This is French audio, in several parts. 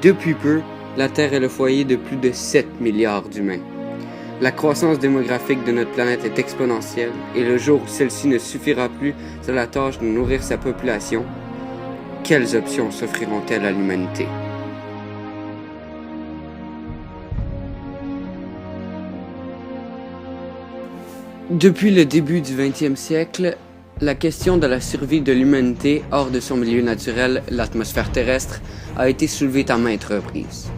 Depuis peu, la Terre est le foyer de plus de 7 milliards d'humains. La croissance démographique de notre planète est exponentielle et le jour où celle-ci ne suffira plus à la tâche de nourrir sa population, quelles options s'offriront-elles à l'humanité? Depuis le début du 20e siècle, la question de la survie de l'humanité hors de son milieu naturel, l'atmosphère terrestre, a été soulevée à maintes reprises.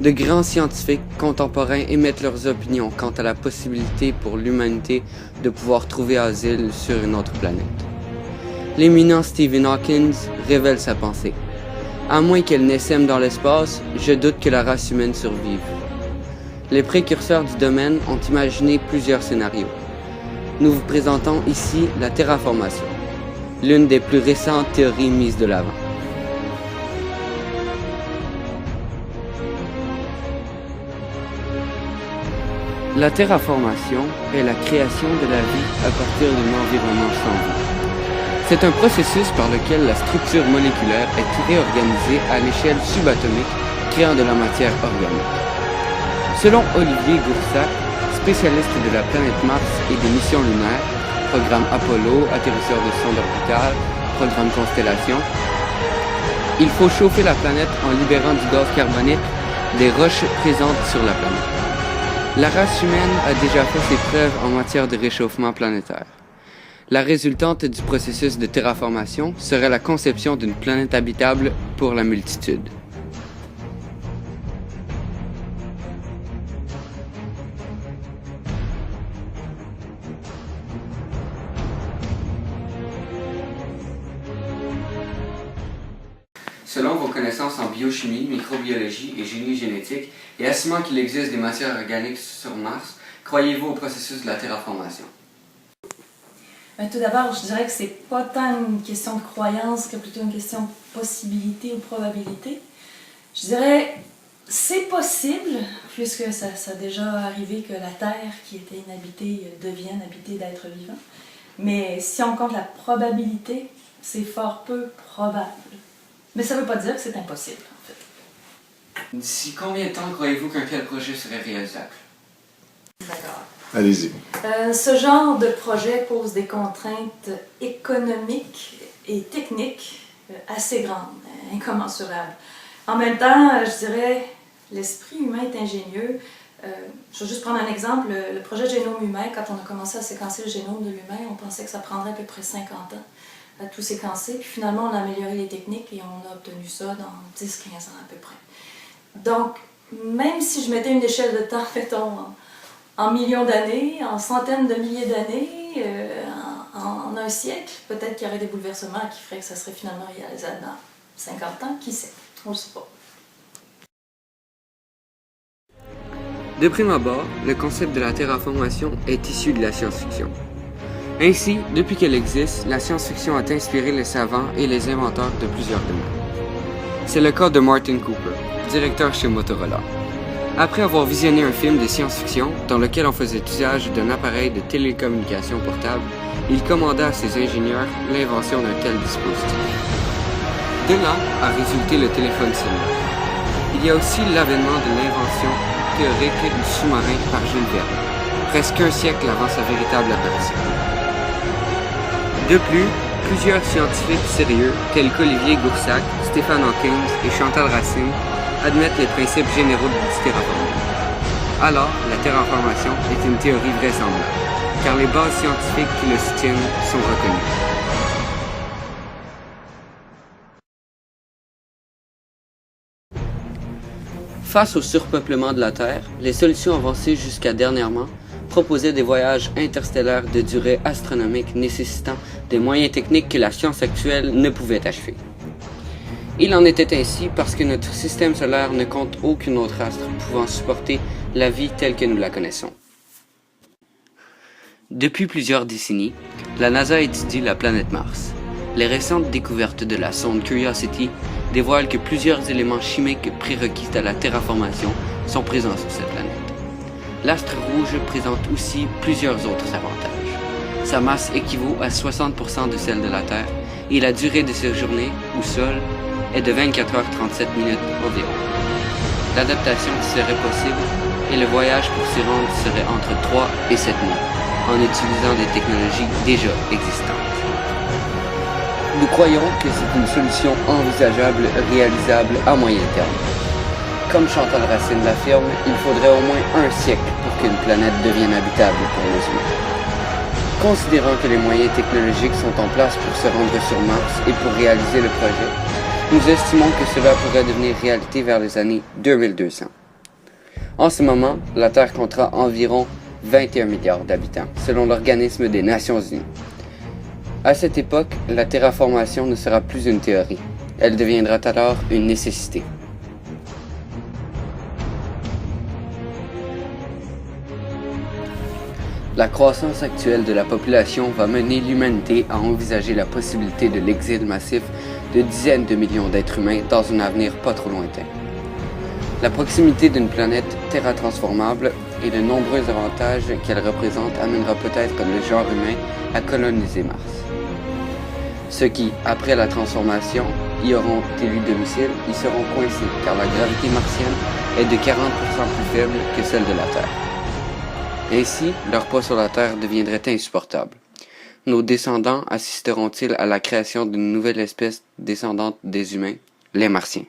De grands scientifiques contemporains émettent leurs opinions quant à la possibilité pour l'humanité de pouvoir trouver asile sur une autre planète. L'éminent Stephen Hawking révèle sa pensée. À moins qu'elle n'essaime dans l'espace, je doute que la race humaine survive. Les précurseurs du domaine ont imaginé plusieurs scénarios. Nous vous présentons ici la terraformation, l'une des plus récentes théories mises de l'avant. La terraformation est la création de la vie à partir d'un environnement sans vie. C'est un processus par lequel la structure moléculaire est réorganisée à l'échelle subatomique, créant de la matière organique. Selon Olivier Goursac, spécialiste de la planète Mars et des missions lunaires, programme Apollo, atterrisseur de sonde orbitale, programme Constellation, il faut chauffer la planète en libérant du gaz carbonique des roches présentes sur la planète. La race humaine a déjà fait ses preuves en matière de réchauffement planétaire. La résultante du processus de terraformation serait la conception d'une planète habitable pour la multitude. Selon vos connaissances en biochimie, microbiologie et génie génétique, et assumant qu'il existe des matières organiques sur Mars, croyez-vous au processus de la terraformation? Tout d'abord, je dirais que c'est pas tant une question de croyance que plutôt une question de possibilité ou probabilité. Je dirais c'est possible, puisque ça a déjà arrivé que la Terre, qui était inhabitée, devienne habitée d'êtres vivants. Mais si on compte la probabilité, c'est fort peu probable. Mais ça ne veut pas dire que c'est impossible, en fait. D'ici combien de temps croyez-vous qu'un tel projet serait réalisable? D'accord. Allez-y. Ce genre de projet pose des contraintes économiques et techniques assez grandes, incommensurables. En même temps, je dirais, l'esprit humain est ingénieux. Je vais juste prendre un exemple. Le projet Génome humain, quand on a commencé à séquencer le génome de l'humain, on pensait que ça prendrait à peu près 50 ans à tout séquencer. Puis finalement, on a amélioré les techniques et on a obtenu ça dans 10-15 ans à peu près. Donc, même si je mettais une échelle de temps, mettons, en millions d'années, en centaines de milliers d'années, en un siècle, peut-être qu'il y aurait des bouleversements qui feraient que ça serait finalement réalisable dans 50 ans, qui sait, on ne sait pas. De prime abord, le concept de la terraformation est issu de la science-fiction. Ainsi, depuis qu'elle existe, la science-fiction a inspiré les savants et les inventeurs de plusieurs domaines. C'est le cas de Martin Cooper, directeur chez Motorola. Après avoir visionné un film de science-fiction dans lequel on faisait usage d'un appareil de télécommunication portable, il commanda à ses ingénieurs l'invention d'un tel dispositif. De là a résulté le téléphone cellulaire. Il y a aussi l'avènement de l'invention théorique du sous-marin par Jules Verne, presque un siècle avant sa véritable apparition. De plus, plusieurs scientifiques sérieux, tels qu'Olivier Goursac, Stephen Hawking et Chantal Racine, admettent les principes généraux du terraformation. Alors, la terraformation est une théorie vraisemblable, car les bases scientifiques qui le soutiennent sont reconnues. Face au surpeuplement de la Terre, les solutions avancées jusqu'à dernièrement proposaient des voyages interstellaires de durée astronomique nécessitant des moyens techniques que la science actuelle ne pouvait achever. Il en était ainsi parce que notre système solaire ne compte aucun autre astre pouvant supporter la vie telle que nous la connaissons. Depuis plusieurs décennies, la NASA étudie la planète Mars. Les récentes découvertes de la sonde Curiosity dévoilent que plusieurs éléments chimiques prérequis à la terraformation sont présents sur cette planète. L'astre rouge présente aussi plusieurs autres avantages. Sa masse équivaut à 60% de celle de la Terre et la durée de séjourner au sol est de 24h37 environ. L'adaptation serait possible et le voyage pour s'y rendre serait entre 3 et 7 mois, en utilisant des technologies déjà existantes. Nous croyons que c'est une solution envisageable, réalisable à moyen terme. Comme Chantal Racine l'affirme, il faudrait au moins un siècle pour qu'une planète devienne habitable pour les humains. Considérant que les moyens technologiques sont en place pour se rendre sur Mars et pour réaliser le projet, nous estimons que cela pourrait devenir réalité vers les années 2200. En ce moment, la Terre comptera environ 21 milliards d'habitants, selon l'Organisme des Nations Unies. À cette époque, la terraformation ne sera plus une théorie. Elle deviendra alors une nécessité. La croissance actuelle de la population va mener l'humanité à envisager la possibilité de l'exil massif de dizaines de millions d'êtres humains dans un avenir pas trop lointain. La proximité d'une planète terratransformable et de nombreux avantages qu'elle représente amènera peut-être le genre humain à coloniser Mars. Ceux qui, après la transformation, y auront élu domicile, y seront coincés car la gravité martienne est de 40% plus faible que celle de la Terre. Ainsi, leur poids sur la Terre deviendrait insupportable. Nos descendants assisteront-ils à la création d'une nouvelle espèce descendante des humains, les Martiens?